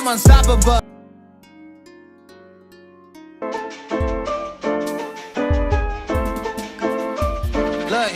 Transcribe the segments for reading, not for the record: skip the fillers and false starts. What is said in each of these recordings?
I'm unstoppable. Look,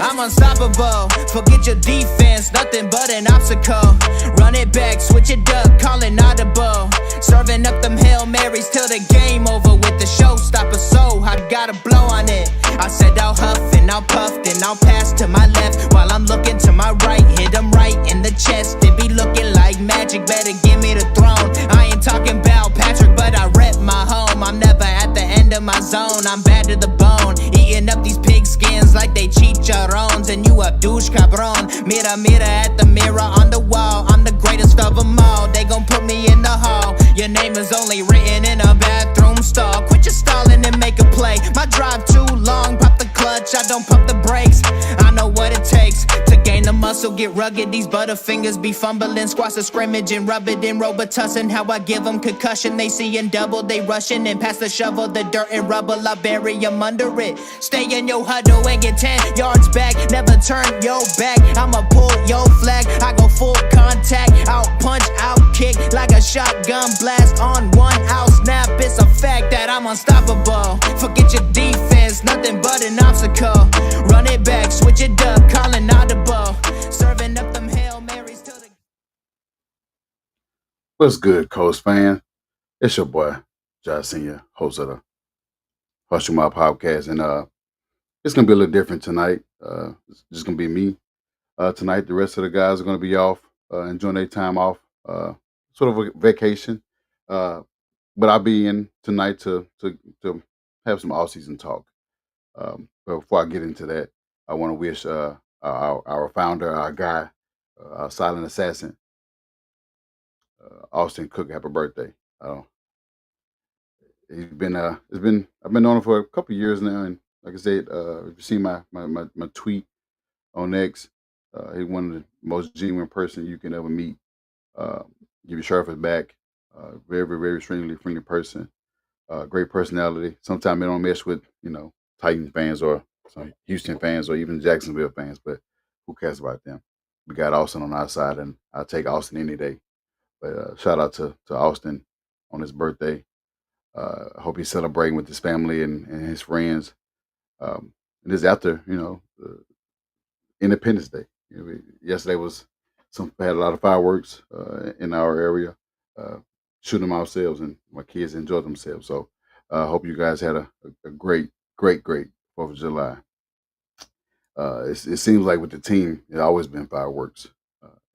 I'm unstoppable. Forget your defense, nothing but an obstacle. Run it back, switch it up, call it audible. Serving up them Hail Marys till the game over with the showstopper. So I gotta blow on it. I said I'll huff and I'll puff, then I'll pass to my left while I'm looking to my right. Hit him right in the chest. It be looking like magic. Better give me the throne. I ain't talking about Patrick, but I rep my home. I'm never at the end of my zone. I'm bad to the bone. Eating up these pig skins like they chicharrones. And you a douche cabron. Mira, mira at the mirror on the wall. I'm the greatest of them all. They gon' put me in the hall. Your name is only written in a bathroom stall. Quit your stalling and make a play. My drive too long, pop the clutch, I don't pump the brakes. I know what it takes to gain the muscle, get rugged. These butterfingers be fumbling, squash a scrimmage and rub it in Robitussin. How I give them concussion, they seeing double, they rushing and pass the shovel, the dirt and rubble, I bury them under it. Stay in your huddle and get 10 yards back, never turn your back. I'ma pull your flag, I go full contact, out punch, out kick like a shotgun blast on one out snap. It's a fact that I'm unstoppable. Forget your defense, nothing but an obstacle. Run it back, switch it up, calling audible. Serving up them Hail Marys till the... What's good, Coast fan? It's your boy, Josh Senior, host of the Horseshoe podcast, and it's gonna be a little different tonight. It's just gonna be me tonight. The rest of the guys are gonna be off, enjoying their time off, sort of a vacation. But I'll be in tonight to have some off-season talk. But before I get into that, I want to wish our founder, our guy, our silent assassin, Austin Cook, happy birthday. Uh, I've been knowing him for a couple of years now, and like I said, if you see my tweet on X, he's one of the most genuine person you can ever meet. Give your shirt off his back. Very, very friendly person. Great personality. Sometimes they don't mess with Titan fans or some Houston fans or even Jacksonville fans, but who cares about them? We got Austin on our side, and I'll take Austin any day. But shout out to Austin on his birthday. I hope he's celebrating with his family and his friends. It is after Independence Day. Yesterday was had a lot of fireworks in our area. Shooting them ourselves, and my kids enjoyed themselves. So I hope you guys had a great 4th of July. It seems like with the team, it's always been fireworks.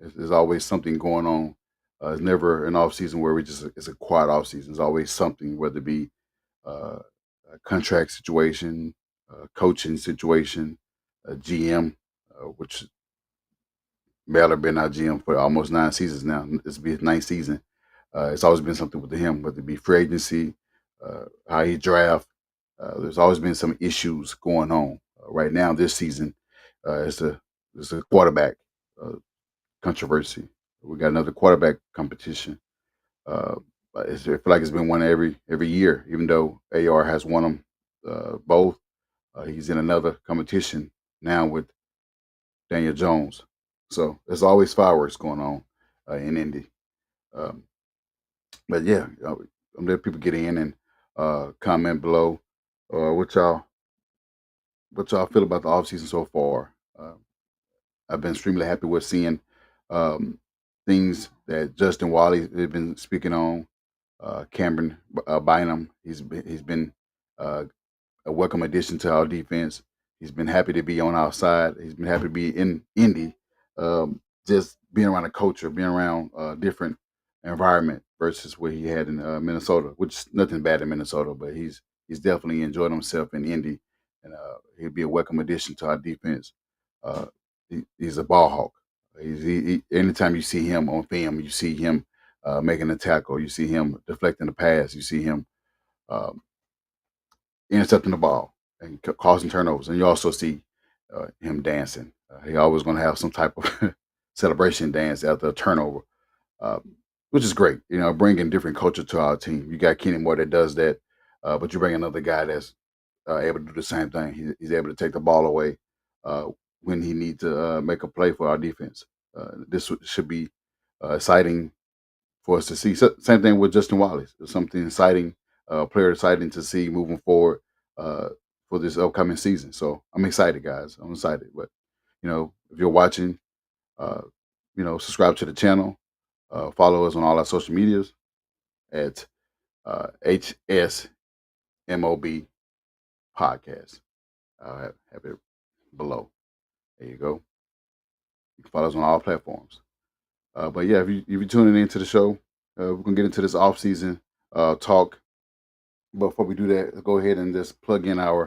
There's always something going on. It's never an off season where it's a quiet off season. It's always something, whether it be a contract situation, a coaching situation, a GM, which Baylor been our GM for almost 9 seasons now. This will be his 9th season. It's always been something with him, whether it be free agency, how he draft. There's always been some issues going on. Right now, this season, it's a quarterback controversy. We got another quarterback competition. I feel like it's been one every year, even though AR has won them both. He's in another competition now with Daniel Jones. So there's always fireworks going on in Indy. But yeah, I'm letting people get in and comment below what y'all feel about the offseason so far. I've been extremely happy with seeing things that Justin Wally has been speaking on. Cameron Bynum, he's been a welcome addition to our defense. He's been happy to be on our side. He's been happy to be in Indy, just being around a culture, being around a different environment versus what he had in Minnesota, which is nothing bad in Minnesota, but he's definitely enjoyed himself in Indy, and he'll be a welcome addition to our defense. He's a ball hawk. Anytime you see him on film, you see him making a tackle, you see him deflecting the pass, you see him intercepting the ball and causing turnovers, and you also see him dancing. He always going to have some type of celebration dance after a turnover, which is great. Bringing different culture to our team. You got Kenny Moore that does that, but you bring another guy that's able to do the same thing. He's able to take the ball away when he needs to make a play for our defense. This should be exciting for us to see. So, same thing with Justin Wallace. It's something exciting, player exciting to see moving forward uh, for this upcoming season. So I'm excited, guys. I'm excited. But if you're watching, uh, subscribe to the channel. Follow us on all our social medias at HSMOB Podcast. Have it below. There you go. You can follow us on all platforms. But yeah, if you're tuning into the show, we're gonna get into this off season talk. But before we do that, let's go ahead and just plug in uh,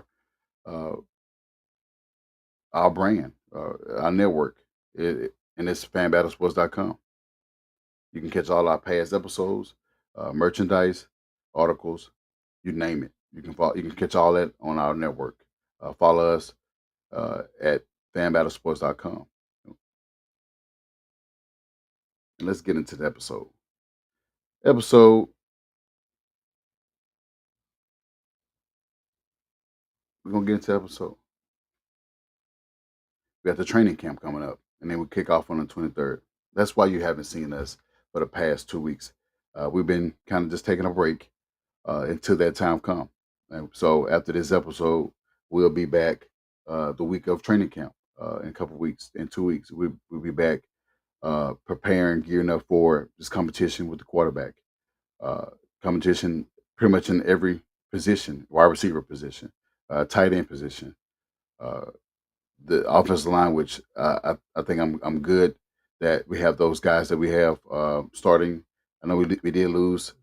our brand, our network, and it's fanbattlesports.com. You can catch all our past episodes, merchandise, articles, you name it. You can catch all that on our network. Follow us at fanbattlesports.com. And let's get into the episode. Episode, we're gonna get into the episode. We got the training camp coming up, and then we kick off on the 23rd. That's why you haven't seen us for the past 2 weeks. We've been kind of just taking a break until that time comes. And so after this episode, we'll be back the week of training camp in a couple weeks. In 2 weeks, we'll be back preparing, gearing up for this competition with the quarterback. Uh, Competition pretty much in every position, wide receiver position, tight end position, uh, the offensive line, which I think I'm good that we have those guys that we have starting. I know we did lose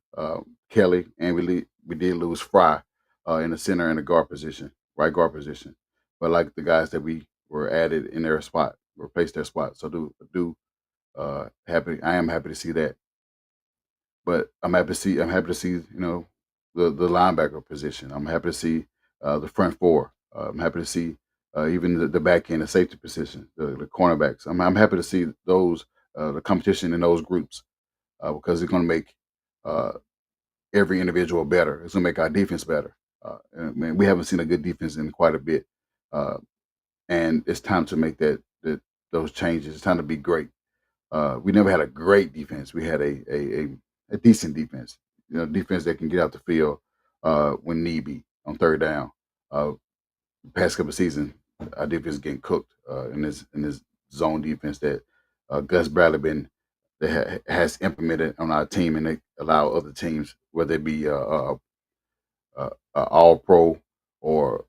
Kelly, and we did lose Fry in the center and the guard position, right guard position. But like the guys that we were added in their spot, replaced their spot. So I am happy to see that. But I'm happy to see the linebacker position. I'm happy to see the front four. I'm happy to see even the back end, the safety position, the cornerbacks. I'm happy to see those the competition in those groups because it's going to make uh, every individual better. It's going to make our defense better. And, man, we haven't seen a good defense in quite a bit, uh, and it's time to make those changes. It's time to be great. We never had a great defense. We had a decent defense. Defense that can get out the field when need be on third down. Past couple of seasons, our defense is getting cooked in this zone defense that Gus Bradley has implemented on our team, and they allow other teams, whether it be all pro or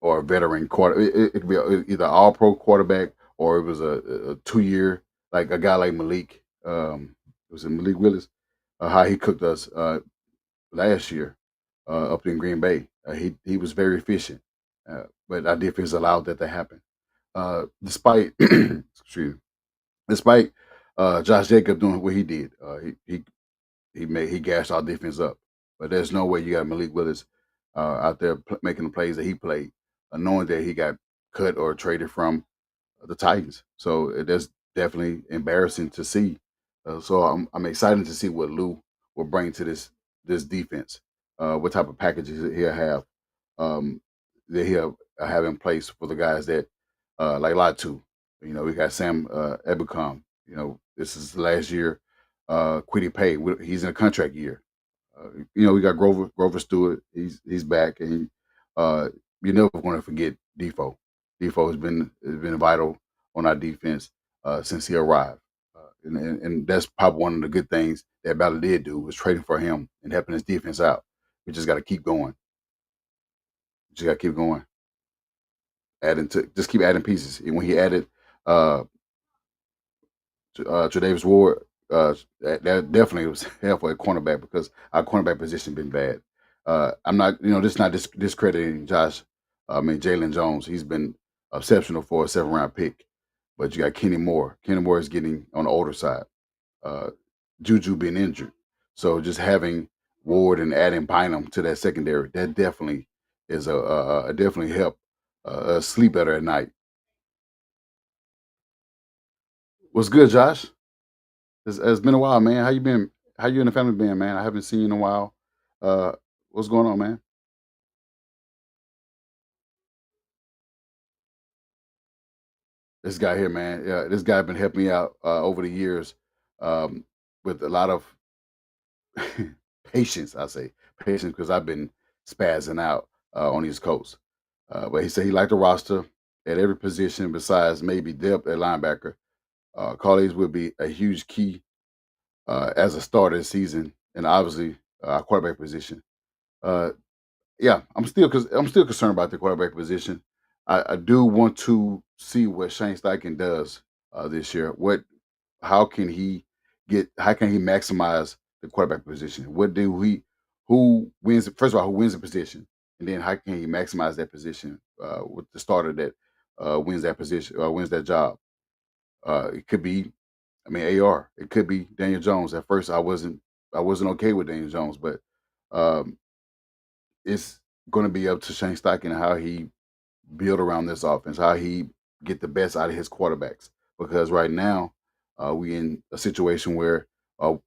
or a veteran quarter. It could be either all pro quarterback or it was a 2 year, like a guy like Malik. Was it Malik Willis? How he cooked us last year up in Green Bay. He was very efficient, but our defense allowed that to happen. Despite excuse me, despite Josh Jacob doing what he did, he gashed our defense up. But there's no way you got Malik Willis out there making the plays that he played, knowing that he got cut or traded from the Titans. So that's definitely embarrassing to see. So I'm excited to see what Lou will bring to this defense. What type of packages he'll have um, that he'll have in place for the guys that like Latu. We got Sam Ebukam. This is the last year. Quiddy Pay. He's in a contract year. We got Grover Stewart. He's back, and you're never going to forget Defoe. Defoe has been vital on our defense since he arrived, and that's probably one of the good things that Ballard did do was trading for him and helping his defense out. We just got to keep going. Just got to keep going, just keep adding pieces. And when he added uh, Tre'Davious Ward, that definitely was helpful at cornerback because our cornerback position been bad. I'm not, this is not discrediting Jalen Jones. He's been exceptional for a 7th-round pick. But you got Kenny Moore. Kenny Moore is getting on the older side. Juju being injured. So just having Ward and adding Bynum to that secondary, that definitely is definitely help us sleep better at night. What's good, Josh? It's been a while, man. How you been? How you and the family been, man? I haven't seen you in a while. Uh, what's going on, man? This guy here, man. Yeah, this guy been helping me out over the years um, with a lot of patience. I say patience because I've been spazzing out on these coasts. But he said he liked the roster at every position besides maybe depth at linebacker. Carles would be a huge key as a starter this season, and obviously quarterback position. Uh, yeah, I'm still concerned about the quarterback position. I do want to see what Shane Steichen does this year. How can he how can he maximize the quarterback position? Who wins? First of all, who wins the position, and then how can he maximize that position with the starter that wins that position, wins that job? It could be, I mean, AR. It could be Daniel Jones. At first, I wasn't okay with Daniel Jones, but um, it's going to be up to Shane Steichen how he build around this offense, how he get the best out of his quarterbacks. Because right now, we in a situation where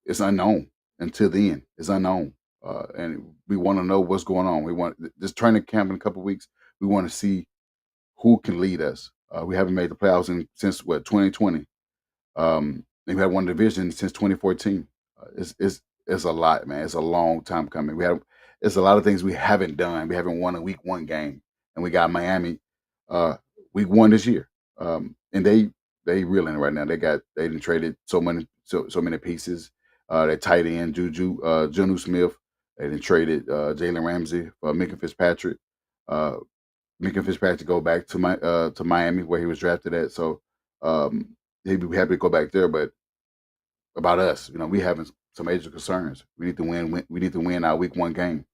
it's unknown until the end. It's unknown, and we want to know what's going on. We want this training camp in a couple of weeks. We want to see who can lead us. We haven't made the playoffs since what 2020. They've had one division since 2014. It's a lot, man. It's a long time coming. It's a lot of things we haven't done. We haven't won a week one game, and we got Miami week one this year. And they reeling right now. They done traded so many pieces. Their tight end Junu Smith. They done traded Jalen Ramsey for Minka Fitzpatrick. Uh, Minka Fitzpatrick go back to Miami where he was drafted at. So he'd be happy to go back there. But about us, we having some major concerns. We need to we need to win our week one game.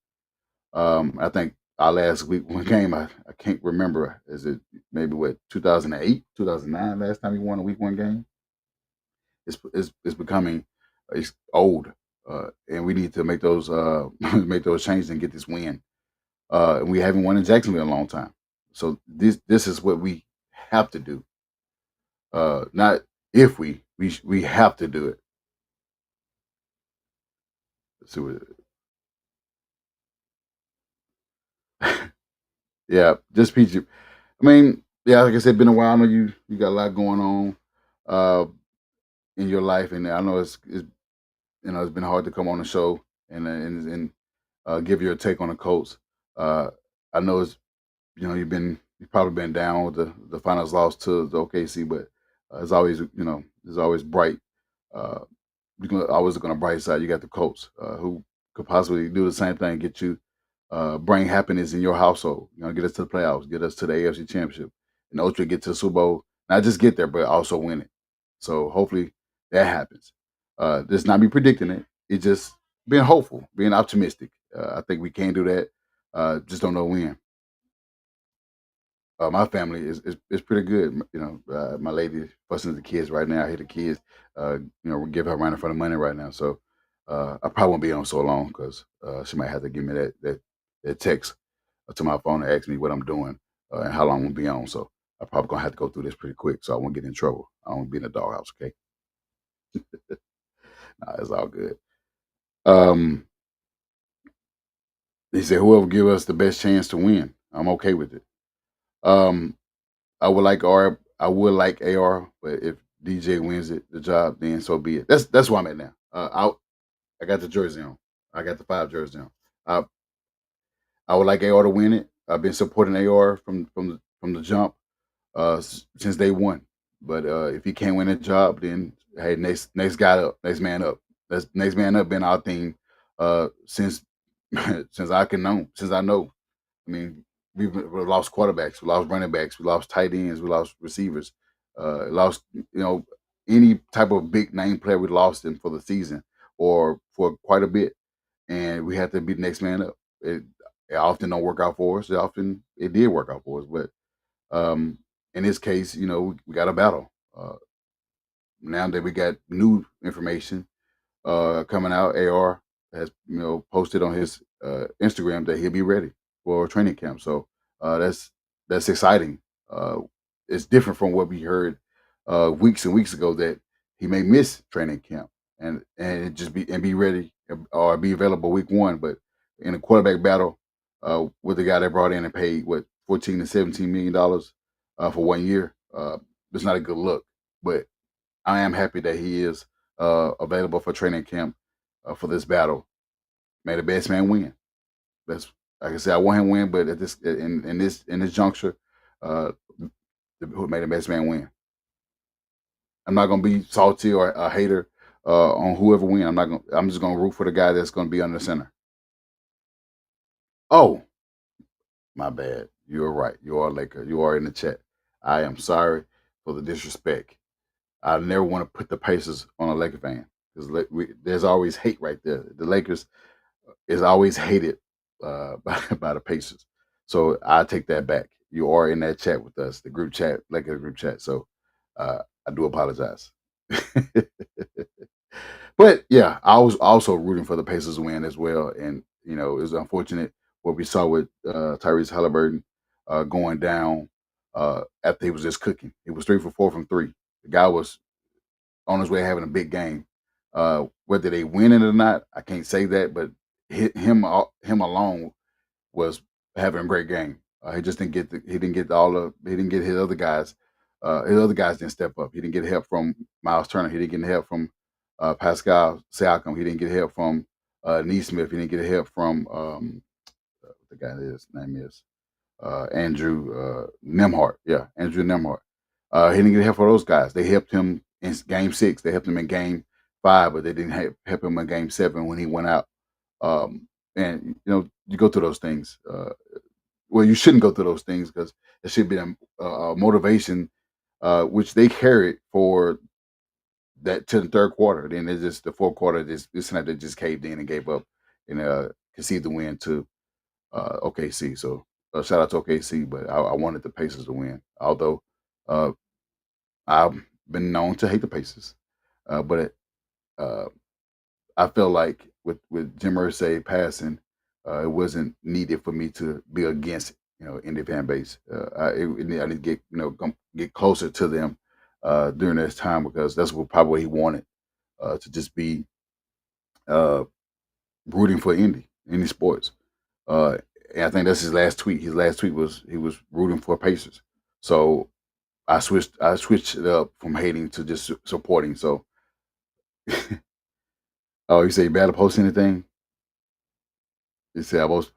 I think our last week one game, I can't remember. Is it maybe what 2008, 2009? Last time we won a week one game. It's becoming it's old, and we need to make those make those changes and get this win. And we haven't won in Jacksonville in a long time. So this is what we have to do. Not if we have to do it. Let's see what, yeah, just PG. I mean, yeah, like I said, been a while. I know you got a lot going on uh, in your life, and I know it's been hard to come on the show and give your take on the Colts. Uh, I know you've probably been down with the finals loss to the OKC, but it's always bright. Uh, always look on the bright side. You got the Colts, who could possibly do the same thing, get you bring happiness in your household. Get us to the playoffs, get us to the AFC Championship, and ultimately get to the Super Bowl. Not just get there, but also win it. So hopefully that happens. Just not be predicting it. It's just being hopeful, being optimistic. I think we can do that. Just don't know when. My family is pretty good. My lady fussing at the kids right now. I hear the kids. We give her running for the money right now. So I probably won't be on so long because she might have to give me that text to my phone and ask me what I'm doing and how long I'm gonna be on. So I probably gonna have to go through this pretty quick so I won't get in trouble. I won't be in the doghouse. Okay, nah, it's all good. Um, he said whoever give us the best chance to win, I'm okay with it. Um, I would like AR, but if DJ wins the job, then so be it. That's where I'm at now. I got the jersey on. I got the 5 jersey on. I I would like AR to win it. I've been supporting AR from the jump since day one. But if he can't win a job, then hey, next guy up, next man up. That's next man up been our theme since since I know. I mean, we've lost quarterbacks, we lost running backs, we lost tight ends, we lost receivers, lost any type of big name player. We lost him for the season or for quite a bit, and we had to be the next man up. It often don't work out for us. It did work out for us, but um, in this case, we got a battle. Now that we got new information coming out, AR has posted on his Instagram that he'll be ready for training camp. So that's exciting. Uh, it's different from what we heard weeks and weeks ago that he may miss training camp and just be ready or be available week one. But in a quarterback battle with the guy that brought in and paid what $14 to $17 million for 1 year. it's not a good look. But I am happy that he is available for training camp for this battle. May the best man win. That's like I said, I want him to win, but at this in this juncture, uh, who made the best man win. I'm not gonna be salty or a hater on whoever win. I'm not gonna. I'm just gonna root for the guy that's gonna be under center. Oh, my bad. You are right. You are a Laker. You are in the chat. I am sorry for the disrespect. I never want to put the Pacers on a Laker fan because there's always hate right there. The Lakers is always hated by the Pacers. So I take that back. You are in that chat with us, the group chat, Laker group chat. So I do apologize. But yeah, I was also rooting for the Pacers to win as well. And, you know, it was unfortunate what we saw with Tyrese Halliburton going down after he was just cooking. He was 3 for 4 from three. The guy was on his way having a big game. Whether they win it or not, I can't say that, but him alone was having a great game. He just didn't get he didn't get his other guys. His other guys didn't step up. He didn't get help from Miles Turner. He didn't get help from Pascal Siakam. He didn't get help from Neesmith. He didn't get help from what the guy his name is Andrew Nemhart. Yeah, Andrew Nemhart. He didn't get help for those guys. They helped him in Game 6. They helped him in Game 5, but they didn't help him in Game 7 when he went out. And you know, you go through those things. Well, you shouldn't go through those things because it should be a motivation, which they carried for that to the third quarter. Then it's just the fourth quarter. This night they just caved in and gave up and conceded the win to OKC. So shout out to OKC, but I wanted the Pacers to win. Although uh, I've been known to hate the Pacers, but uh, I felt like with Jim Irsay passing, it wasn't needed for me to be against Indy fan base. I need to get get closer to them during this time because that's what probably he wanted to just be uh, rooting for Indy sports. And I think that's his last tweet. His last tweet was he was rooting for Pacers. So I switched it up from hating to just supporting. So oh, you say you better post anything? You say I post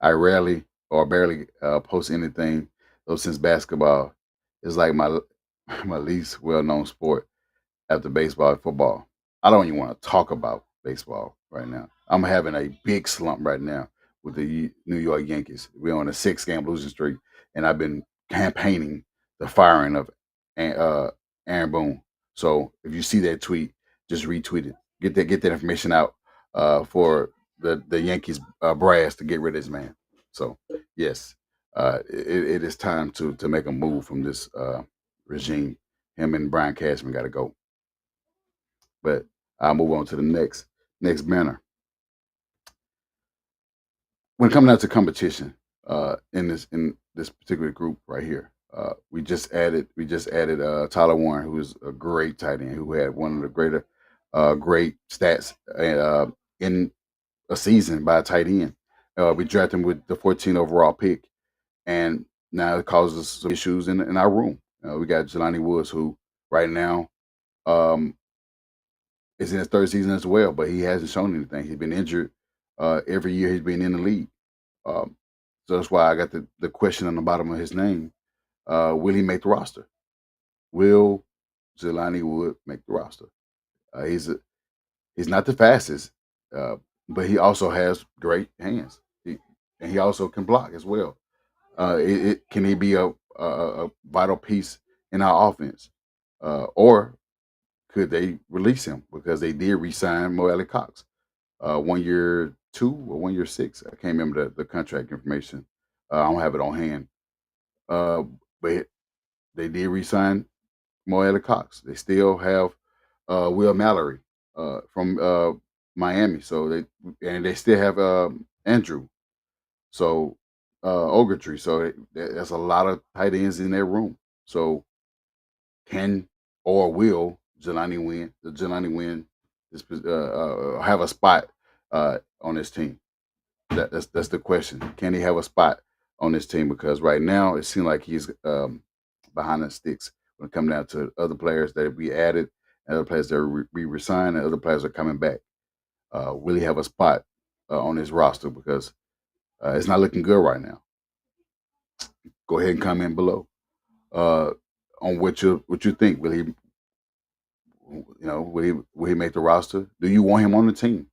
I rarely or barely post anything. Though since basketball is like my my least well known sport after baseball and football. I don't even want to talk about baseball right now. I'm having a big slump right now with the New York Yankees. We're on a 6 game losing streak, and I've been campaigning the firing of uh, Aaron Boone. So if you see that tweet, just retweet it. Get that information out for the Yankees brass to get rid of this man. So yes, it is time to make a move from this regime. Him and Brian Cashman got to go. But I'll move on to the next banner. When coming out to competition in this particular group right here, we just added Tyler Warren, who is a great tight end, who had one of the great stats in a season by a tight end. We drafted him with the 14 overall pick, and now it causes some issues in our room. We got Jelani Woods, who right now um, is in his third season as well, but he hasn't shown anything. He's been injured every year he's been in the league. Um, so that's why I got the question on the bottom of his name. Will he make the roster? Will Jelani Wood make the roster? He's not the fastest, uh, but he also has great hands. And he also can block as well. Can he be a vital piece in our offense? Or could they release him because they did re-sign Mo Alley Cox, 1 year 2 or 1 year 6. I can't remember the contract information. I don't have it on hand. Uh, but they did re-sign Mo Alley Cox. They still have Will Mallory from Miami. So they still have Andrew. So Ogletree. So there's a lot of tight ends in their room. So can or will Jelani win this have a spot on this team? That's the question. Can he have a spot on this team? Because right now it seems like he's behind the sticks when it comes down to other players that we added, and other players that we resigned, and other players are coming back. Will he have a spot on his roster because it's not looking good right now? Go ahead and comment below uh, on what you think. Will he, will he make the roster? Do you want him on the team?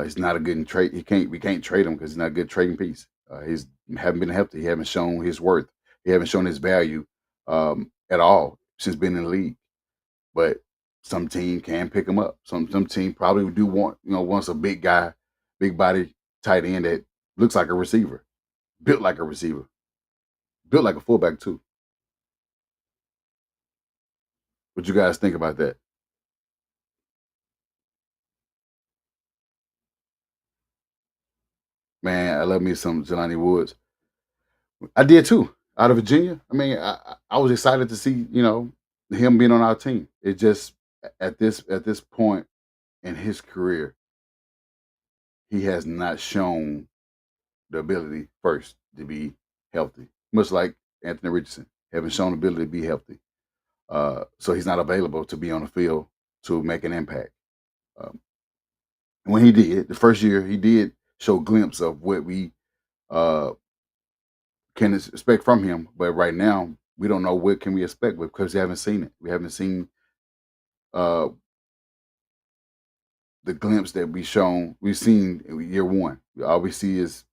He's not a good trade. We can't trade him because he's not a good trading piece. He's haven't been healthy. He haven't shown his worth. He haven't shown his value at all since being in the league. But some team can pick him up. Some team probably do wants a big guy, big body tight end that looks like a receiver, built like a receiver, built like a fullback too. What you guys think about that? Man, I love me some Jelani Woods. I did too. Out of Virginia. I mean, I was excited to see him being on our team. It just at this point in his career, he has not shown the ability first to be healthy, much like Anthony Richardson haven't shown the ability to be healthy. So he's not available to be on the field to make an impact. Um, when he did the first year, he did show a glimpse of what we uh, can expect from him. But right now, we don't know what can we expect because we haven't seen it. We haven't seen uh, the glimpse that we've seen in year one. All we see is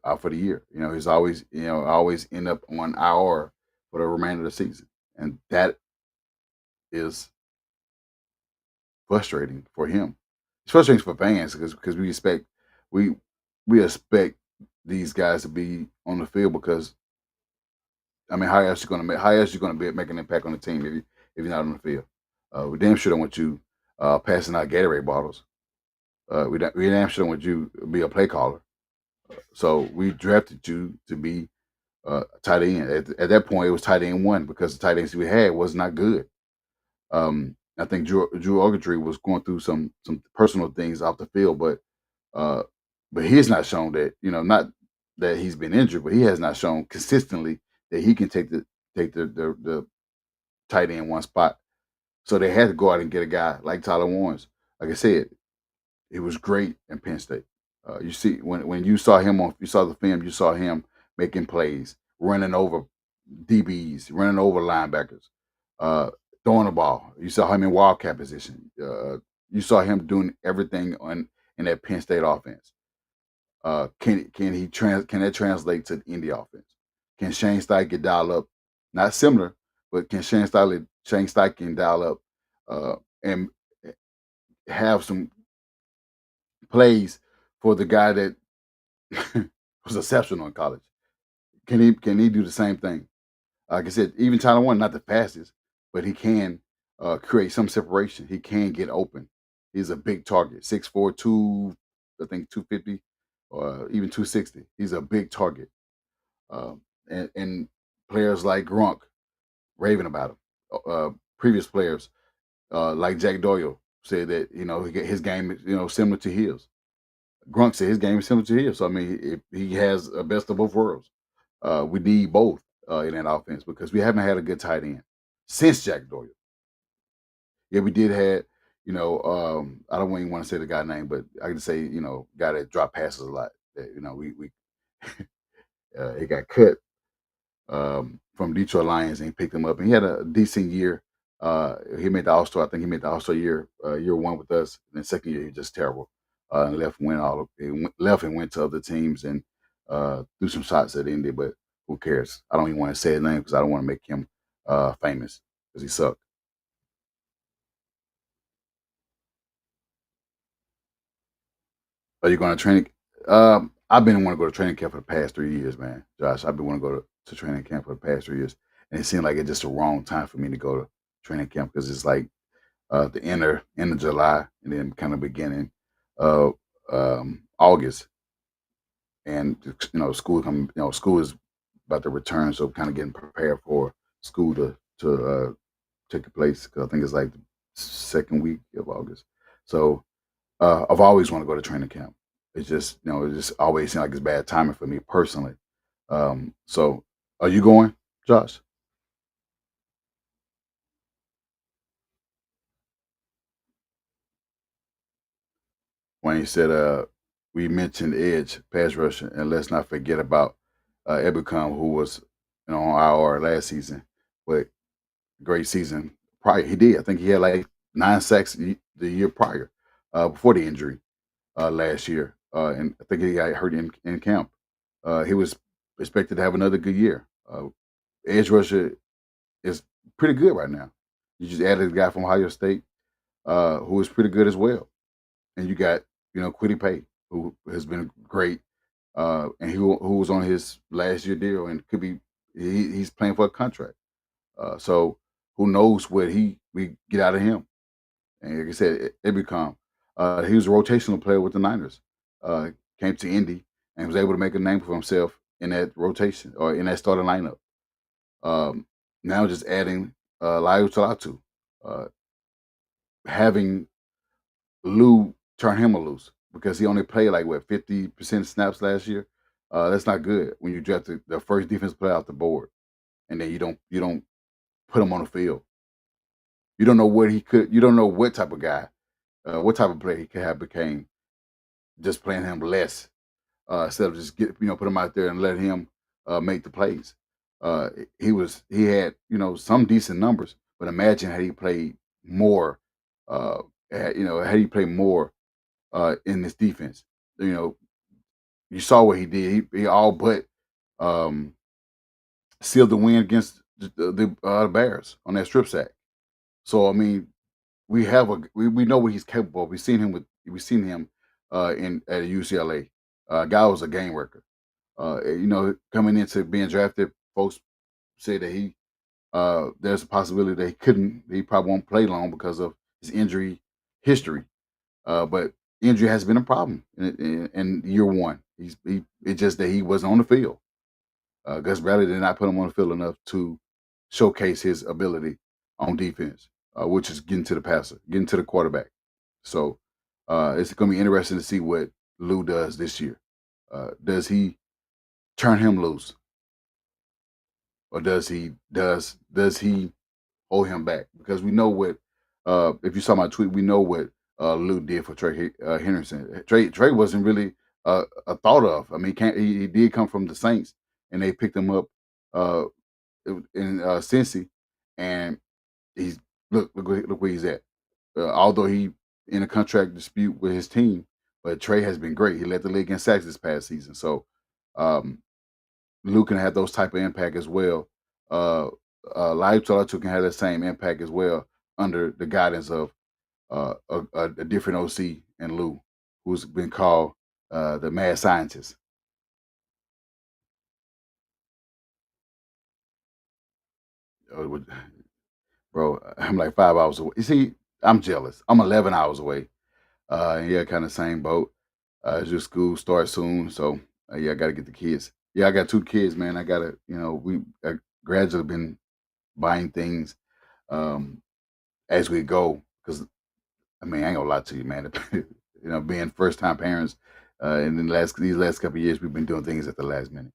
out for the year. He's always end up on IR for the remainder of the season, and that is frustrating for him. It's frustrating for fans because we we expect these guys to be on the field because I mean, how else you gonna be make an impact on the team if you're not on the field? We damn sure don't want you passing out Gatorade bottles. We damn sure don't want you to be a play caller. So we drafted you to be tight end. At that point, it was tight end one because the tight ends we had was not good. I think Drew Ogletree was going through some personal things off the field, uh, but he has not shown that not that he's been injured, but he has not shown consistently that he can take the tight end one spot. So they had to go out and get a guy like Tyler Warrens. Like I said, it was great in Penn State. You see, when you saw the film, you saw him making plays, running over DBs, running over linebackers, uh, throwing the ball. You saw him in wildcat position. You saw him doing everything in that Penn State offense. Can that translate to the Indy offense? Can Shane Steichen dial up? Not similar, but can Shane Steichen dial up and have some plays for the guy that was exceptional in college? Can he do the same thing? Like I said, even Tyler Warren, not the fastest, but he can create some separation. He can get open. He's a big target, 6'4", I think 250, or even 260. He's a big target. And players like Gronk raving about him. Previous players like Jack Doyle said that his game is similar to his. Gronk said his game is similar to his. So I mean, if he has a best of both worlds. We need both in that offense because we haven't had a good tight end since Jack Doyle. Yeah, we did have, I don't even want to say the guy's name, but I can say, guy that dropped passes a lot. That, we he got cut from Detroit Lions and he picked him up, and he had a decent year. He made the All Star. I think he made the All Star year one with us. And then second year, he just terrible. And left and went to other teams and threw some shots at Indy. But who cares? I don't even want to say his name because I don't want to make him famous because he sucked. Are you going to training? I've been wanting to go to training camp for the past 3 years, man. Josh, I've been wanting to go to training camp for the past 3 years, and it seemed like it's just the wrong time for me to go to training camp because it's like the end of July and then kind of beginning of August, and school is about to return, so kind of getting prepared for school to take place. 'Cause I think it's like the second week of August. So I've always wanted to go to training camp. It's just it just always seemed like it's bad timing for me personally. So are you going, Josh? when he said, we mentioned edge pass rusher, and let's not forget about Ebicom, who was on IR last season, but great season prior. He did. I think he had like 9 sacks the year prior, before the injury last year, and I think he got hurt in camp. He was expected to have another good year. Edge rusher is pretty good right now. You just added a guy from Ohio State, who is pretty good as well, and you got Quiddy Pay, who has been great, and who was on his last year deal and could be he's playing for a contract. So who knows what we get out of him? And like I said, it become he was a rotational player with the Niners. Uh, Came to Indy and was able to make a name for himself in that rotation or in that starting lineup. Um, Now just adding Laiu Talatu, uh, having Lou turn him loose because he only played like what 50% snaps last year. That's not good when you draft the first defense player off the board and then you don't put him on the field. You don't know what he could. You don't know what type of guy, what type of player he could have became just playing him less instead of just put him out there and let him make the plays. He had some decent numbers, but imagine had he played more. Had he played more in this defense. You know, you saw what he did. He all but um, sealed the win against the Bears on that strip sack. So I mean, we know what he's capable of. We've seen him in at UCLA. Guy was a game worker. Coming into being drafted, folks say that there's a possibility that he probably won't play long because of his injury history. But injury has been a problem in year one. It's just that he wasn't on the field. Gus Bradley did not put him on the field enough to showcase his ability on defense, which is getting to the passer, getting to the quarterback. So it's going to be interesting to see what Lou does this year. Does he turn him loose, or does he hold him back? Because we know what if you saw my tweet, we know what Lou did for Trey Henderson. Trey wasn't really a thought of. I mean, he did come from the Saints, and they picked him up uh, in Cincy, and he's look where he's at. Although he in a contract dispute with his team, but Trey has been great. He led the league in sacks this past season, so um, Lou can have those type of impact as well. Live Talatu can have that same impact as well under the guidance of a different OC and Lou, who's been called the mad scientist. Uh, Bro, I'm like 5 hours away. You see, I'm jealous. I'm 11 hours away. Yeah, kind of same boat. Your school starts soon, so yeah, I got to get the kids. Yeah, I got 2 kids, man. I gotta, we gradually been buying things as we go because I mean, I ain't gonna lie to you, man. Being first time parents, and in these last couple of years, we've been doing things at the last minute.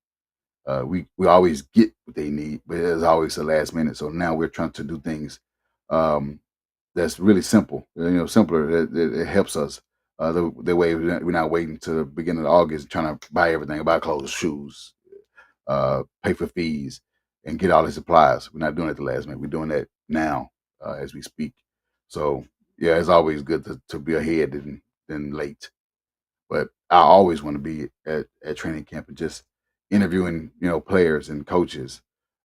We always get what they need, but it's always the last minute. So now we're trying to do things um, that's really simple. Simpler. It helps us. The way we're not waiting to the beginning of August trying to buy everything, buy clothes, shoes, pay for fees, and get all the supplies. We're not doing it at the last minute. We're doing that now as we speak. So yeah, it's always good to be ahead than late. But I always want to be at training camp and just interviewing players and coaches,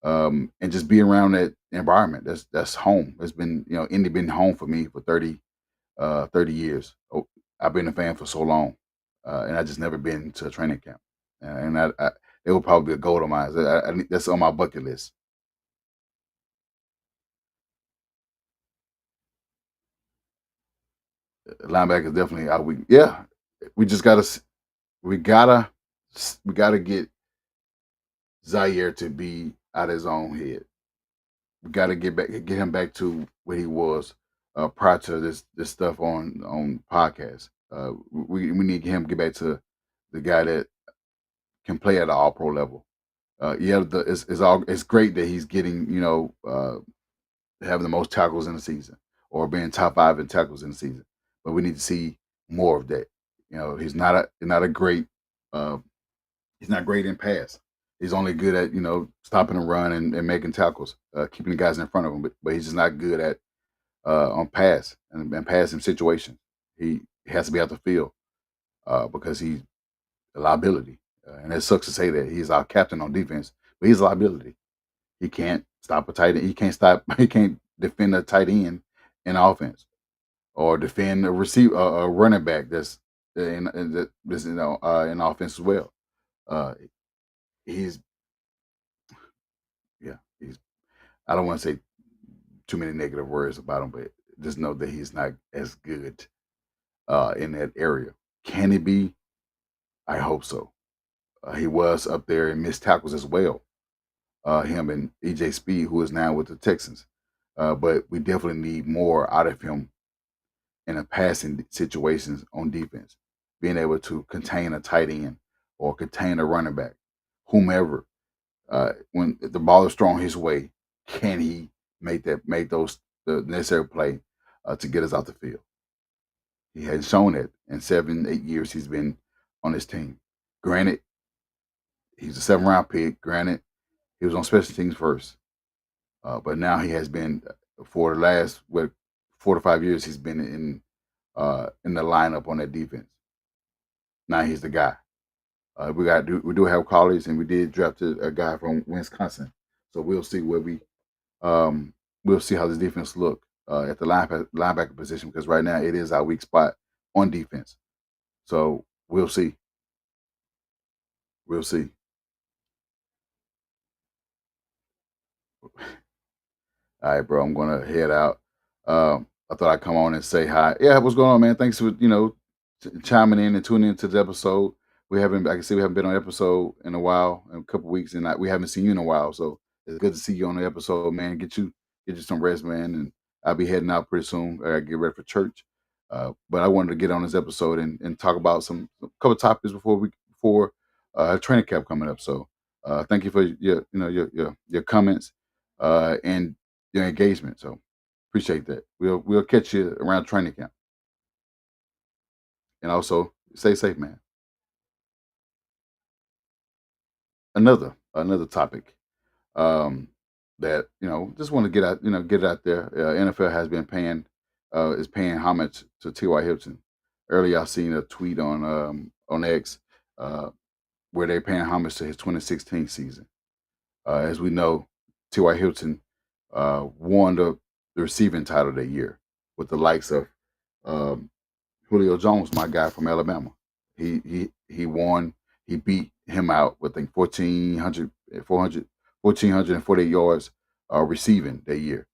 and just be around that environment. That's home. It's been Indy been home for me for 30 years. Oh, I've been a fan for so long, and I just never been to a training camp. And it will probably be a goal of mine. That's on my bucket list. Linebackers definitely out. We just we gotta we gotta get Zaire to be out of his own head. We gotta get him back to where he was prior to this stuff on podcast. We need him to get back to the guy that can play at an all pro level. It's great that he's getting having the most tackles in the season or being top 5 in tackles in the season, but we need to see more of that. He's not a great uh, he's not great in pass. He's only good at stopping the run and making tackles, keeping the guys in front of him. But he's just not good at on pass and passing situations. He has to be out the field because he's a liability. And it sucks to say that he's our captain on defense, but he's a liability. He can't stop a tight end. He can't stop. He can't defend a tight end in offense or defend a running back that's that's in offense as well. Uh, he's yeah. He's I don't want to say too many negative words about him, but just know that he's not as good in that area. Can he be? I hope so. He was up there in missed tackles as well. Him and EJ Speed, who is now with the Texans. But we definitely need more out of him in a passing situations on defense, being able to contain a tight end or contain a running back, whomever. When the ball is thrown his way, can he make those the necessary play to get us out the field? He has shown it in 7, 8 years he's been on this team. Granted, he's a 7th round pick. Granted, he was on special teams first, but now he has been for the last 4 to 5 years. He's been in the lineup on that defense. Now he's the guy. We do have college, and we did draft a guy from Wisconsin. So um, we'll see how this defense look at the linebacker position because right now it is our weak spot on defense. So we'll see. We'll see. All right, bro. I'm gonna head out. I thought I'd come on and say hi. Yeah, what's going on, man? Thanks for chiming in and tuning into the episode. I can see we haven't been on episode in a while, in a couple weeks, and we haven't seen you in a while. So it's good to see you on the episode, man. Get you some rest, man. And I'll be heading out pretty soon. I gotta get ready for church. But I wanted to get on this episode and talk about a couple topics before training camp coming up. So thank you for your comments and your engagement. So appreciate that. We'll catch you around training camp. And also stay safe, man. Another topic um, that just want to get it out there. NFL has been paying is paying homage to T.Y. Hilton. Earlier, I seen a tweet on X where they're paying homage to his 2016 season. As we know, T.Y. Hilton won the receiving title that year with the likes of um, Julio Jones, my guy from Alabama. He won. He beat him out with, I think, 1,448 yards receiving that year.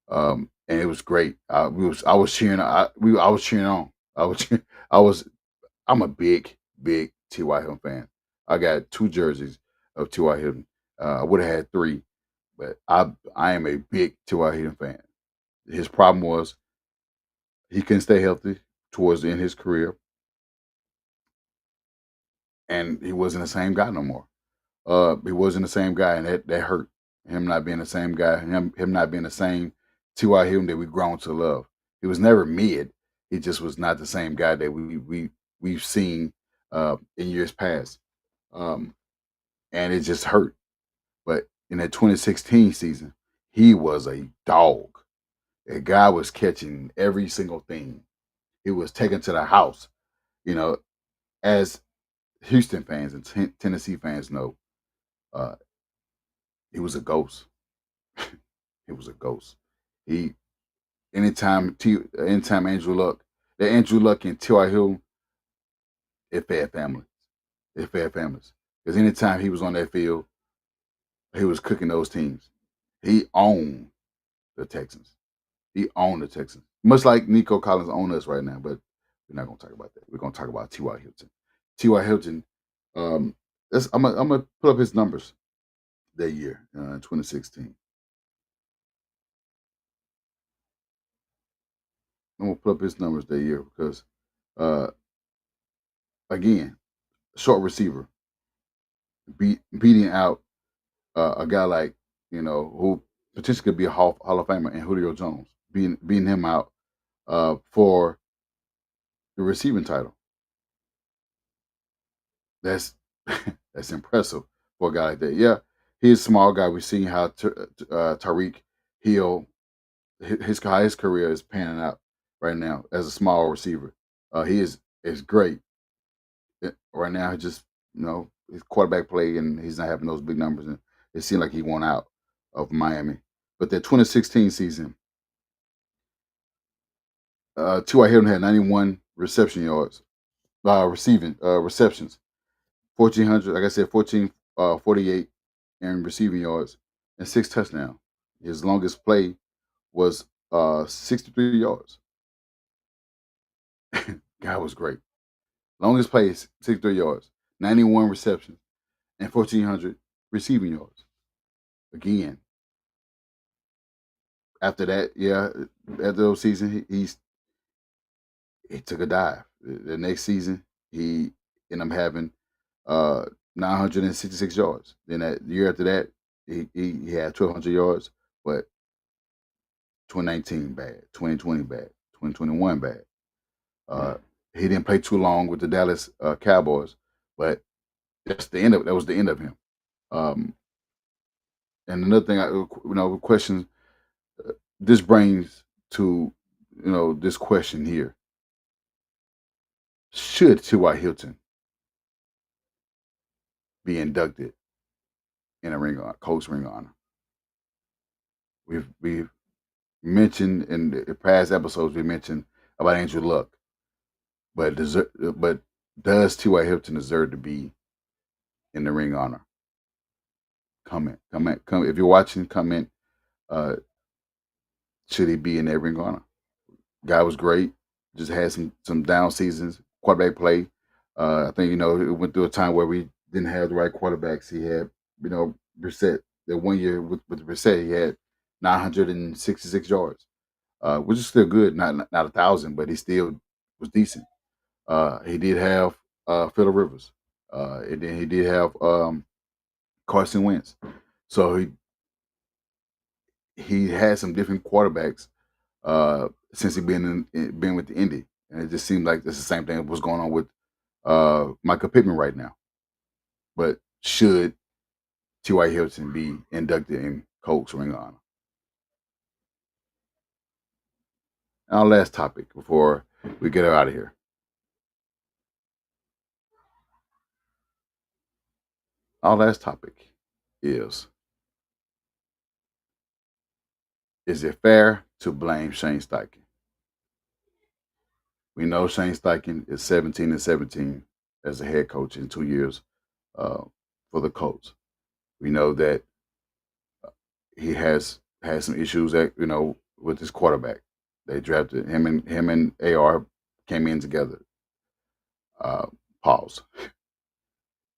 And it was great. I was cheering. I was cheering on. I was I was I'm a big T.Y. Hilton fan. I got 2 jerseys of T.Y. Hilton. I would have had 3, but I am a big T.Y. Hilton fan. His problem was he couldn't stay healthy towards the end of his career, and he wasn't the same guy no more. He wasn't the same guy, and that hurt. Him not being the same guy, him not being the same T.Y. Hilton that we've grown to love. He was never mid. He just was not the same guy that we've seen in years past, um, and it just hurt. But in that 2016 season, he was a dog. That guy was catching every single thing. He was taken to the house. You know, as Houston fans and Tennessee fans know, uh, he was a ghost. He was a ghost. He anytime Andrew Luck and T.Y. Hill, it fed families. It fed families. Because anytime he was on that field, he was cooking those teams. He owned the Texans. He owned the Texans. Much like Nico Collins owned us right now, but we're not gonna talk about that. We're gonna talk about T.Y. Hilton. T.Y. Hilton, um, I'm gonna put up his numbers that year, 2016. I'm gonna put up his numbers that year because uh, again, short receiver, beating out a guy like who potentially could be a Hall of Famer and Julio Jones, beating him out for the receiving title. That's that's impressive for a guy like that. Yeah, he's a small guy. We've seen how Tariq Hill how his career is panning out right now as a small receiver. He is great. Right now. He just his quarterback play and he's not having those big numbers, and it seemed like he won out of Miami. But that 2016 season, T.Y. Hilton had 91 reception yards, receiving receptions, 1,400. Like I said, 48 in receiving yards and 6 touchdowns. His longest play was 63 yards. Guy was great. Longest play is 63 yards, 91 receptions, and 1,400 receiving yards. Again, after that, yeah, after those season, he took a dive. The next season, he ended up having uh 966 yards. Then that year after that, he had 1,200 yards, but 2019 bad, 2020 bad, 2021 bad. Uh, he didn't play too long with the Dallas Cowboys, but that was the end of him. Um, and another thing, question this brings to this question here: should T.Y. Hilton be inducted in a Colts Ring of Honor? We've mentioned in the past episodes we mentioned about Andrew Luck, but does T.Y. Hilton deserve to be in the Ring of Honor? Comment. If you're watching, comment. Uh, should he be in that Ring of Honor? Guy was great. Just had some down seasons. Quarterback play. I think it went through a time where we didn't have the right quarterbacks. He had Brissett. That one year with Brissett, he had 966 yards, which is still good. Not 1,000, but he still was decent. He did have Phillip Rivers, and then he did have Carson Wentz. So he had some different quarterbacks since he been with the Indy, and it just seems like it's the same thing that was going on with Michael Pittman right now. But should T.Y. Hilton be inducted in Colts Ring of Honor? Our last topic before we get her out of here. Our last topic is it fair to blame Shane Steichen? We know Shane Steichen is 17-17 as a head coach in 2 years uh, for the Colts. We know that he has had some issues that with his quarterback. They drafted him and AR came in together. Uh, pause.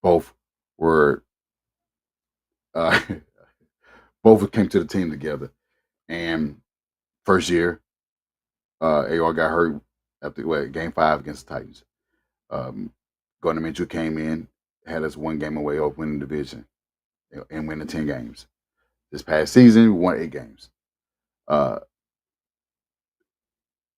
Both were uh, both came to the team together, and first year AR got hurt after game 5 against the Titans. Gardner Minshew came in, had us 1 game away of winning the division and winning 10 games. This past season, we won 8 games.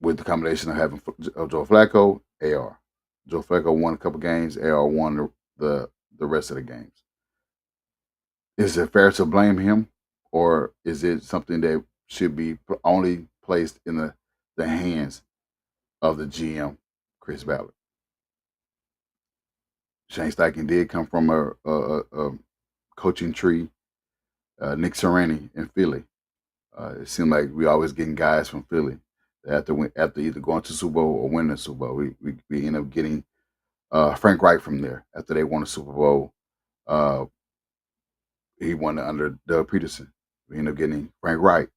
With the combination of having Joe Flacco, AR. Joe Flacco won a couple games, AR won the rest of the games. Is it fair to blame him, or is it something that should be only placed in the hands of the GM, Chris Ballard? Shane Steichen did come from a coaching tree, Nick Sirianni in Philly. It seemed like we always getting guys from Philly after either going to Super Bowl or winning the Super Bowl. We end up getting Frank Reich from there after they won the Super Bowl. He won it under Doug Peterson. We ended up getting Frank Reich,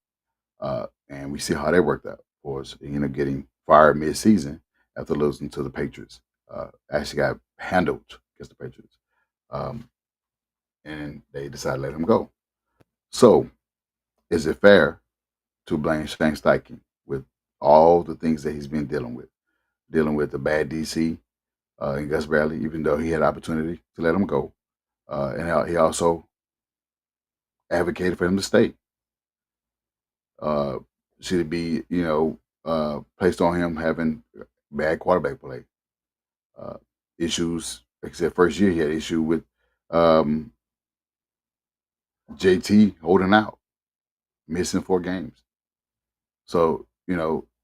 and we see how that worked out for us. He ended up getting fired mid-season after losing to the Patriots. Actually got handled against the Patriots, and they decided to let him go. So, is it fair to blame Shane Steichen with all the things that he's been dealing with the bad DC and Gus Bradley, even though he had opportunity to let him go, and he also advocated for him to stay. Should it be, placed on him having bad quarterback play, issues like I said, first year he had issue with um, JT holding out, missing 4 games. So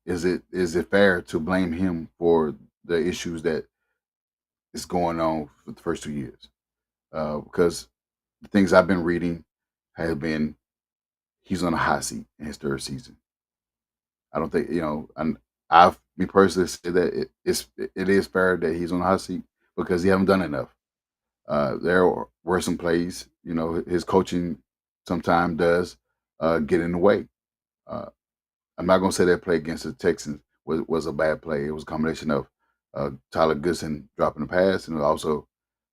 is it fair to blame him for the issues that is going on for the first 2 years? Because the things I've been reading have been he's on a hot seat in his third season. I don't think and I've me personally say that it is fair that he's on the hot seat because he haven't done enough. There were some plays, his coaching sometimes does get in the way. Uh, I'm not going to say that play against the Texans was a bad play. It was a combination of Tyler Goodson dropping the pass and also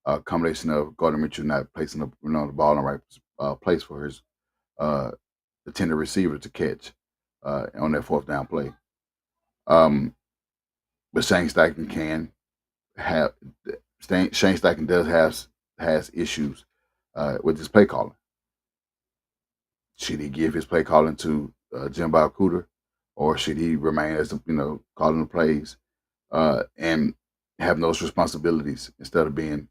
a combination of Gardner Mitchell not placing the ball in the right place for his uh, intended receiver to catch on that fourth down play. Um, but Shane Steichen can have Shane Steichen does has issues with his play calling. Should he give his play calling to Jim Bob Cooter, or should he remain as calling the plays and having those responsibilities instead of being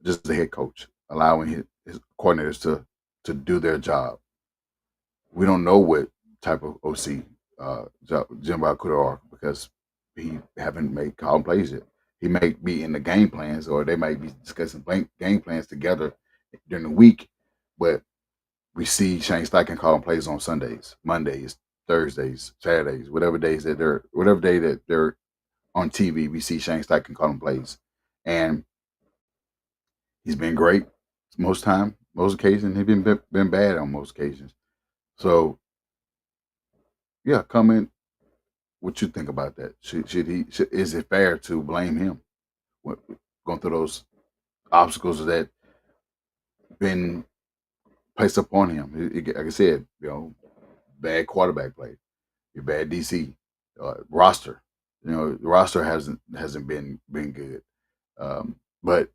just the head coach, allowing his coordinators to do their job? We don't know what type of OC Jim Bob Cooter are because he haven't made calling plays yet. He may be in the game plans, or they might be discussing game plans together during the week, but we see Shane Steichen calling plays on Sundays, Mondays, Thursdays, Saturdays, whatever day that they're on TV, we see Shane Steichen calling plays, and he's been great most occasions. He's been bad on most occasions. So yeah, comment what you think about that. Is it fair to blame him going through those obstacles that been placed upon him? Like I said, bad quarterback play, your bad DC roster. The roster hasn't been good, but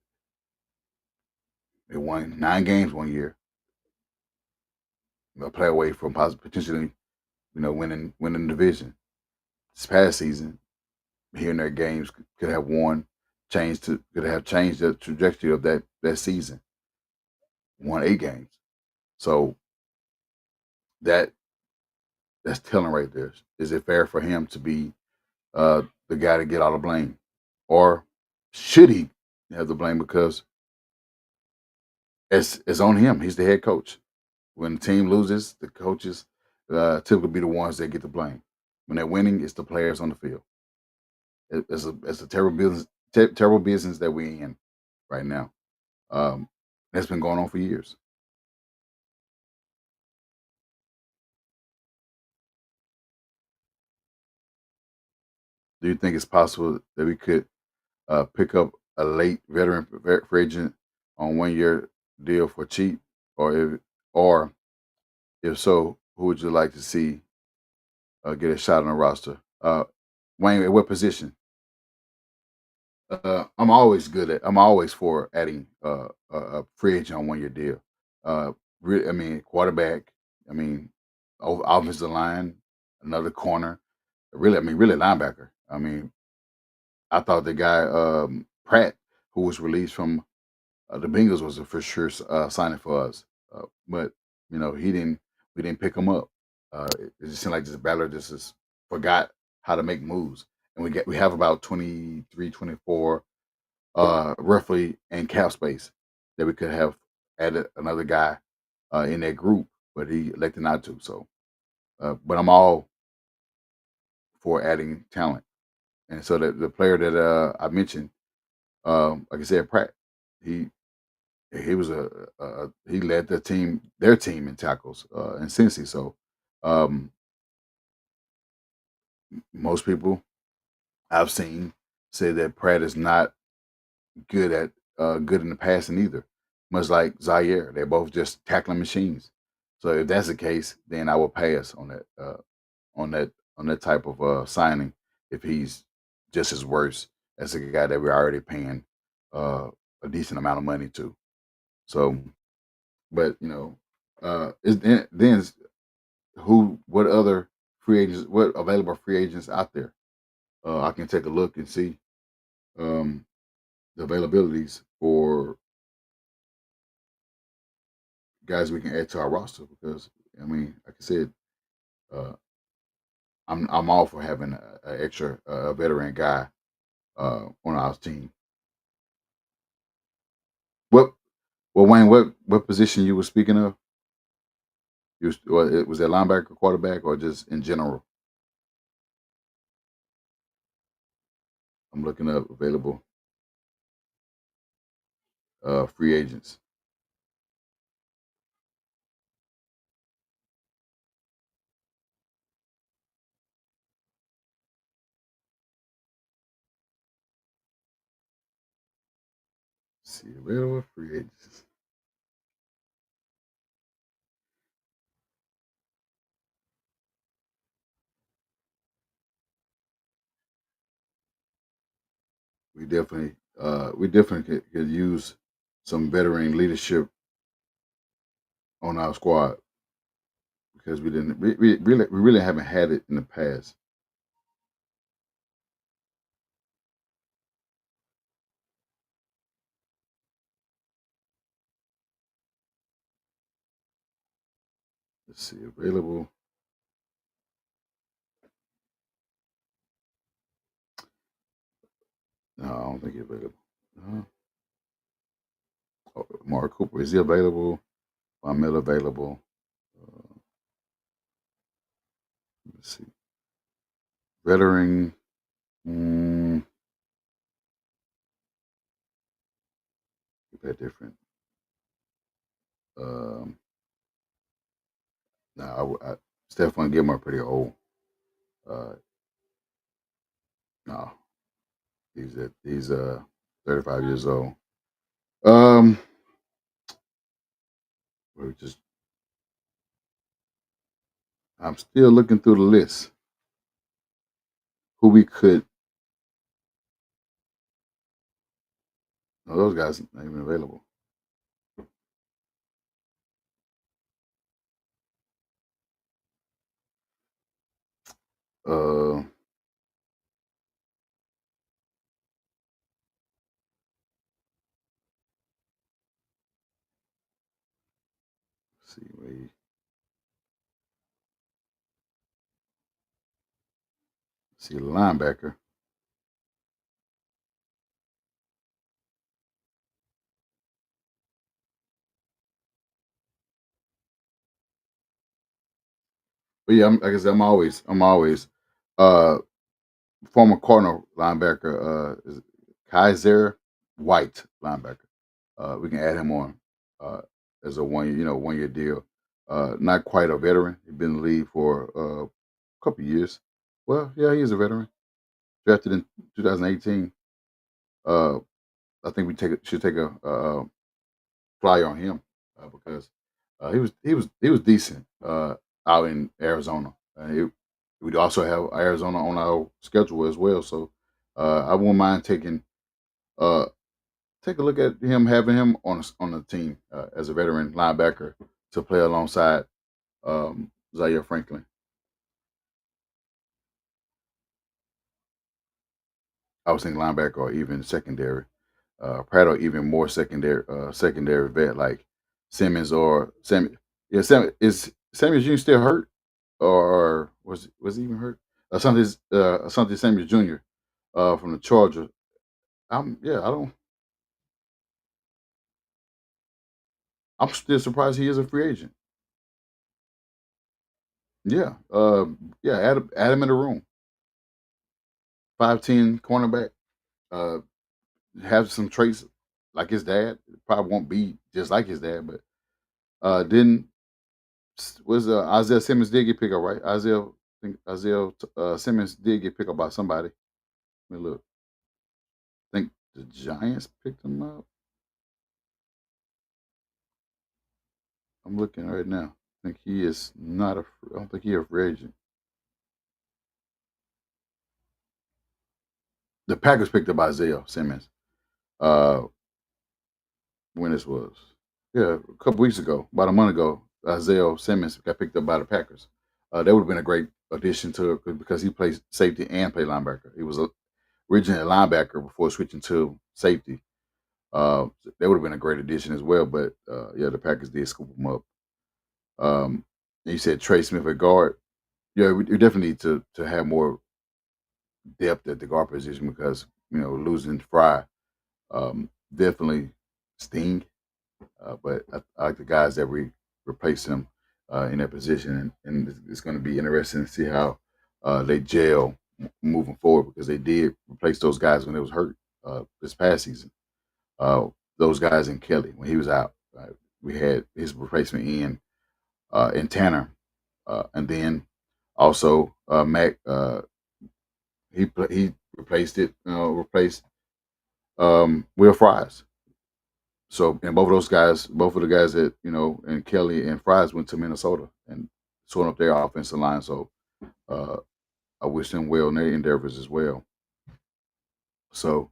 they won 9 games one year, a play away from potentially winning the division. This past season, here in their games could have could have changed the trajectory of that season. Won 8 games, so that that's telling right there. Is it fair for him to be the guy to get all the blame, or should he have the blame because it's on him? He's the head coach. When the team loses, the coaches typically be the ones that get the blame. When they're winning, it's the players on the field. It's a terrible business that we're in right now. Um, that's been going on for years. Do you think it's possible that we could pick up a late veteran free agent on 1 year deal for cheap, or if so, who would you like to see get a shot on the roster? Wayne, at what position? I'm always for adding a free agent on 1 year deal. I mean, quarterback. I mean, offensive line, another corner. Really linebacker. I mean, I thought the guy Pratt, who was released from the Bengals, was a for sure signing for us. But he didn't. We didn't pick him up. It just seemed like this battler just forgot how to make moves, and we have about 23, 24 roughly in cap space that we could have added another guy in that group, but he elected not to. So, but I'm all for adding talent, and so the player that I mentioned, like I said, Pratt, he he was he led their team in tackles in Cincy. So, um, most people I've seen say that Pratt is not good in the passing either. Much like Zaire, they're both just tackling machines. So if that's the case, then I will pass on that on that type of signing if he's just as worse as the guy that we're already paying uh, a decent amount of money to. So, but then what other what available free agents out there? I can take a look and see. Um, the availabilities for guys we can add to our roster because I mean, like I said, uh, I'm all for having a extra veteran guy on our team. What well Wayne, what position you were speaking of? Was that linebacker, quarterback, or just in general? I'm looking up available free agents. Let's see available free agents. We definitely could use some veteran leadership on our squad because we really haven't had it in the past. Let's see available. No, I don't think he's available. Mark Cooper, is he available? Von Miller available? Uh, let's see. Veteran. Mm, that different. Um, Stephon Gilmore pretty old. Uh, no, he's 35 years old. Um, we just I'm still looking through the list. Who we could? No, those guys not even available. Let's see, wait, see linebacker. But yeah, like I said, I'm always uh former Cardinal linebacker is Kaiser White linebacker. We can add him on uh, as a 1 year deal. Not quite a veteran. He's been in the league for a couple of years. Well, yeah, he is a veteran. Drafted in 2018. Uh, I think should take a flyer on him because he was decent out in Arizona. We also have Arizona on our schedule as well, so I won't mind uh, take a look at him having him on the team as a veteran linebacker to play alongside Zaire Franklin. I was thinking linebacker or even secondary. Pratt or even more secondary vet like Simmons or Sam. Yeah, Sam is Samuel Jr. still hurt or was he even hurt? Something Samuel Jr. From the Chargers. I don't. I'm still surprised he is a free agent. Yeah, yeah. Add him in the room. 5'10" cornerback. Uh, have some traits like his dad. Probably won't be just like his dad, but didn't was Isaiah Simmons did get picked up, right? Isaiah Simmons did get picked up by somebody. Let me look. I think the Giants picked him up. I'm looking right now. I think he is not a. I don't think he a free agent. The Packers picked up Isaiah Simmons. Uh, when this was, yeah, a couple weeks ago, about a month ago, Isaiah Simmons got picked up by the Packers. That would have been a great addition to it because he plays safety and play linebacker. He was originally a linebacker before switching to safety. Uh, that would have been a great addition as well. But yeah, the Packers did scoop him up. And you said Trey Smith at guard. Yeah, we definitely need to have more depth at the guard position because losing Fry definitely sting. But I like the guys that we replace him in that position, and it's going to be interesting to see how they gel moving forward because they did replace those guys when they was hurt this past season. Those guys in Kelly when he was out, we had his replacement in Tanner, and then also Mac. He replaced Will Fries. So, and both of the guys that and Kelly and Fries went to Minnesota and sorting up their offensive line. So, uh, I wish them well in their endeavors as well. So,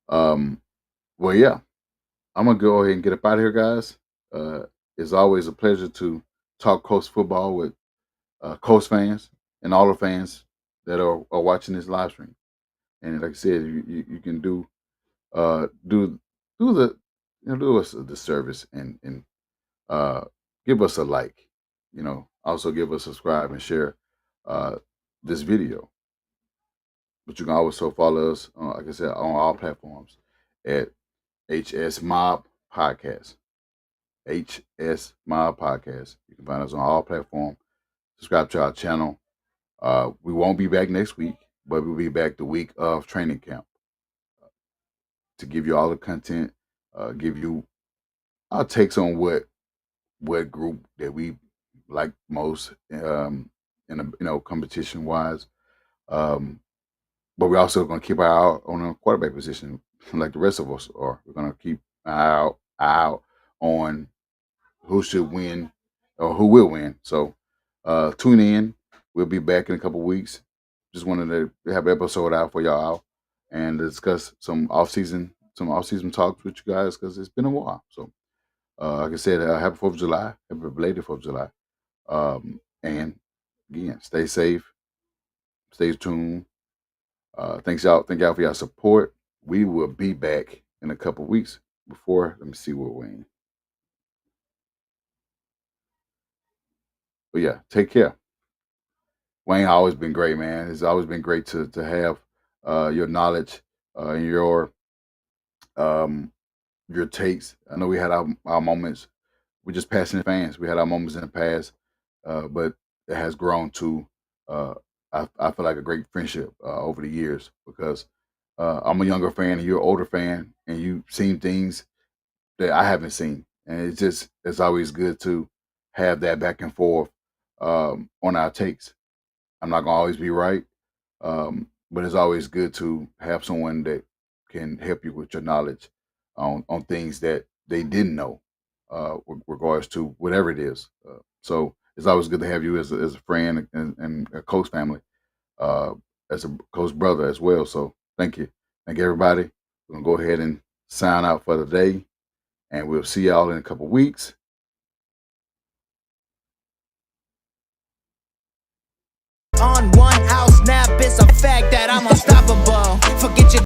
um, well, yeah, I'm gonna go ahead and get up out of here, guys. Uh, it's always a pleasure to talk Coast football with Coast fans and all the fans that are watching this live stream. And like I said, you can do the do us the service and uh, give us a like. Also give us a subscribe and share uh, this video. But you can also follow us, like I said, on all platforms at HS Mob Podcast. HS Mob Podcast. You can find us on all platforms. Subscribe to our channel. We won't be back next week, but we'll be back the week of training camp to give you all the content, give you our takes on what group that we like most in competition wise. Um, but we're also going to keep our eye on a quarterback position, like the rest of us are. We're going to keep an eye out on who should win or who will win. So tune in. We'll be back in a couple weeks. Just wanted to have an episode out for y'all and discuss some off-season talks with you guys because it's been a while. So like I said, happy 4th of July, happy belated 4th of July. And again, stay safe, stay tuned. Thank y'all for your support. We will be back in a couple weeks. Let me see what Wayne. But yeah, take care. Wayne always been great, man. It's always been great to have your knowledge and um, your takes. I know we had our moments. We're just passionate fans. We had our moments in the past, but it has grown to I feel like a great friendship over the years because I'm a younger fan and you're an older fan and you've seen things that I haven't seen, and it's always good to have that back and forth on our takes. I'm not gonna always be right, but it's always good to have someone that can help you with your knowledge on things that they didn't know, with regards to whatever it is. So it's always good to have you as a friend and a coach family, uh, as a coach brother as well. So thank you everybody. We're gonna go ahead and sign out for the day, and we'll see y'all in a couple weeks.